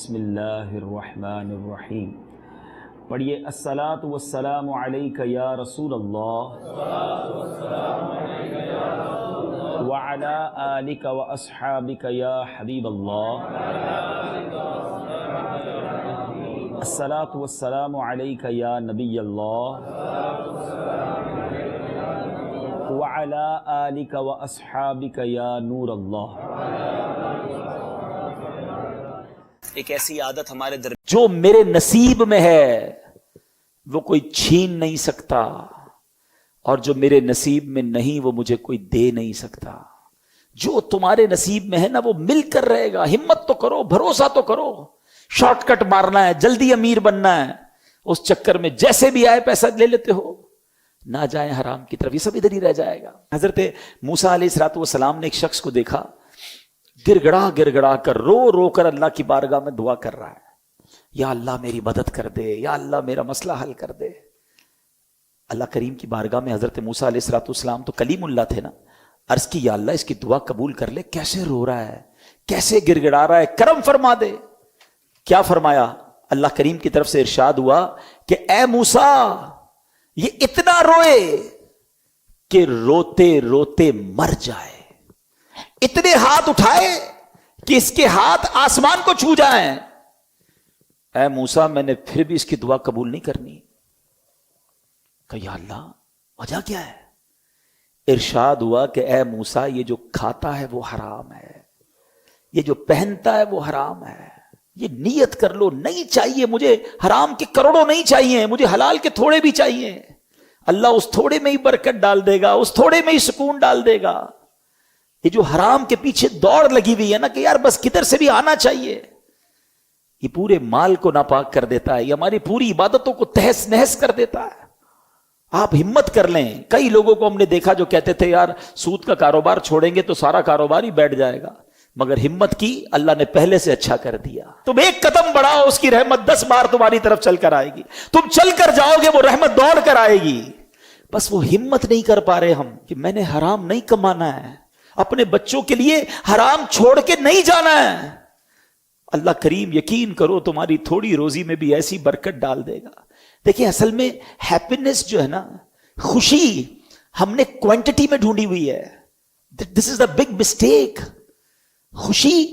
بسم اللہ الرحمن الرحیم. پڑھیے الصلاۃ والسلام علیک یا رسول اللہ وعلی آلک واصحابک یا حبیب اللہ. الصلاۃ والسلام علیک یا نبی اللہ وعلی آلک واصحابک یا نور اللہ. ایک ایسی عادت ہمارے جو میرے نصیب میں ہے وہ کوئی چھین نہیں سکتا، اور جو میرے نصیب میں نہیں وہ مجھے کوئی دے نہیں سکتا. جو تمہارے نصیب میں ہے نا وہ مل کر رہے گا. ہمت تو کرو، بھروسہ تو کرو. شارٹ کٹ مارنا ہے، جلدی امیر بننا ہے، اس چکر میں جیسے بھی آئے پیسہ لے لیتے ہو. نہ جائیں حرام کی طرف، یہ سب ادھر ہی رہ جائے گا. حضرت موسیٰ علیہ السلام نے ایک شخص کو دیکھا گر گڑا کر رو کر اللہ کی بارگاہ میں دعا کر رہا ہے، یا اللہ میری مدد کر دے، یا اللہ میرا مسئلہ حل کر دے. اللہ کریم کی بارگاہ میں حضرت موسیٰ علیہ السلام تو کلیم اللہ تھے نا، عرض کی یا اللہ اس کی دعا قبول کر لے. کیسے رو رہا ہے، کیسے گر گڑا رہا ہے، کرم فرما دے. کیا فرمایا؟ اللہ کریم کی طرف سے ارشاد ہوا کہ اے موسیٰ یہ اتنا روئے کہ روتے روتے مر جائے، اتنے ہاتھ اٹھائے کہ اس کے ہاتھ آسمان کو چھو جائیں. اے موسیٰ میں نے پھر بھی اس کی دعا قبول نہیں کرنی. کہ یا اللہ وجہ کیا ہے؟ ارشاد ہوا کہ اے موسیٰ یہ جو کھاتا ہے وہ حرام ہے، یہ جو پہنتا ہے وہ حرام ہے. یہ نیت کر لو، نہیں چاہیے مجھے حرام کے کروڑوں نہیں چاہیے، مجھے حلال کے تھوڑے بھی چاہیے. اللہ اس تھوڑے میں ہی برکت ڈال دے گا، اس تھوڑے میں ہی سکون ڈال دے گا. یہ جو حرام کے پیچھے دوڑ لگی ہوئی ہے نا کہ یار بس کدھر سے بھی آنا چاہیے، یہ پورے مال کو ناپاک کر دیتا ہے، یہ ہماری پوری عبادتوں کو تہس نہس کر دیتا ہے. آپ ہمت کر لیں. کئی لوگوں کو ہم نے دیکھا جو کہتے تھے یار سود کا کاروبار چھوڑیں گے تو سارا کاروبار ہی بیٹھ جائے گا، مگر ہمت کی، اللہ نے پہلے سے اچھا کر دیا. تم ایک قدم بڑھاؤ، اس کی رحمت 10 بار تمہاری طرف چل کر آئے گی. تم چل کر جاؤ گے وہ رحمت دوڑ کر آئے گی. بس وہ ہمت نہیں کر پا رہے ہم کہ میں نے حرام نہیں کمانا ہے، اپنے بچوں کے لیے حرام چھوڑ کے نہیں جانا ہے. اللہ کریم یقین کرو تمہاری تھوڑی روزی میں بھی ایسی برکت ڈال دے گا. دیکھیں اصل میں ہیپینس جو ہے نا، خوشی ہم نے کوانٹٹی میں ڈھونڈی ہوئی ہے. دس از دا بگ مسٹیک. خوشی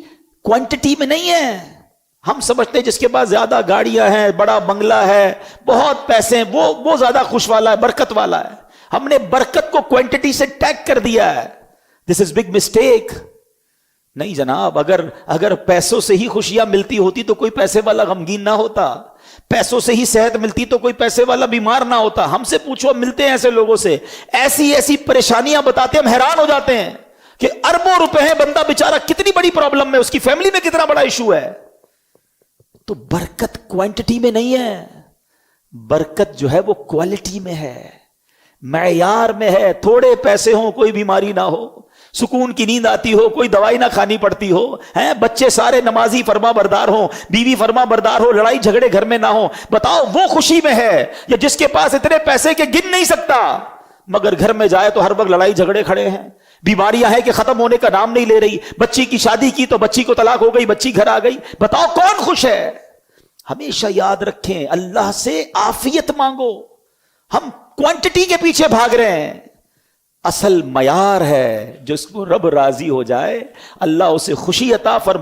کوانٹٹی میں نہیں ہے. ہم سمجھتے ہیں جس کے پاس زیادہ گاڑیاں ہیں، بڑا بنگلہ ہے، بہت پیسے ہیں، وہ زیادہ خوش والا ہے، برکت والا ہے. ہم نے برکت کو کوانٹٹی سے ٹیگ کر دیا ہے. دس از بگ مسٹیک. نہیں جناب، اگر پیسوں سے ہی خوشیاں ملتی ہوتی تو کوئی پیسے والا غمگین نہ ہوتا. پیسوں سے ہی صحت ملتی تو کوئی پیسے والا بیمار نہ ہوتا. ہم سے پوچھو، ملتے ہیں ایسے لوگوں سے، ایسی پریشانیاں بتاتے ہم حیران ہو جاتے ہیں کہ اربوں روپے ہیں، بندہ بیچارہ کتنی بڑی پرابلم میں، اس کی فیملی میں کتنا بڑا ایشو ہے. تو برکت کوانٹٹی میں نہیں ہے، برکت جو ہے وہ کوالٹی میں ہے، معیار میں ہے. تھوڑے پیسے ہوں، کوئی بیماری نہ ہو، سکون کی نیند آتی ہو، کوئی دوائی نہ کھانی پڑتی ہو، بچے سارے نمازی فرما بردار ہوں، بیوی فرما بردار ہو، لڑائی جھگڑے گھر میں نہ ہو. بتاؤ وہ خوشی میں ہے یا جس کے پاس اتنے پیسے کہ گن نہیں سکتا مگر گھر میں جائے تو ہر وقت لڑائی جھگڑے کھڑے ہیں، بیماریاں ہیں کہ ختم ہونے کا نام نہیں لے رہی، بچی کی شادی کی تو بچی کو طلاق ہو گئی، بچی گھر آ گئی. بتاؤ کون خوش ہے؟ ہمیشہ یاد رکھیں اللہ سے عافیت مانگو. ہم کوانٹٹی کے پیچھے بھاگ رہے ہیں. اصل معیار ہے جس کو رب راضی ہو جائے، اللہ اسے خوشی عطا فرمائے.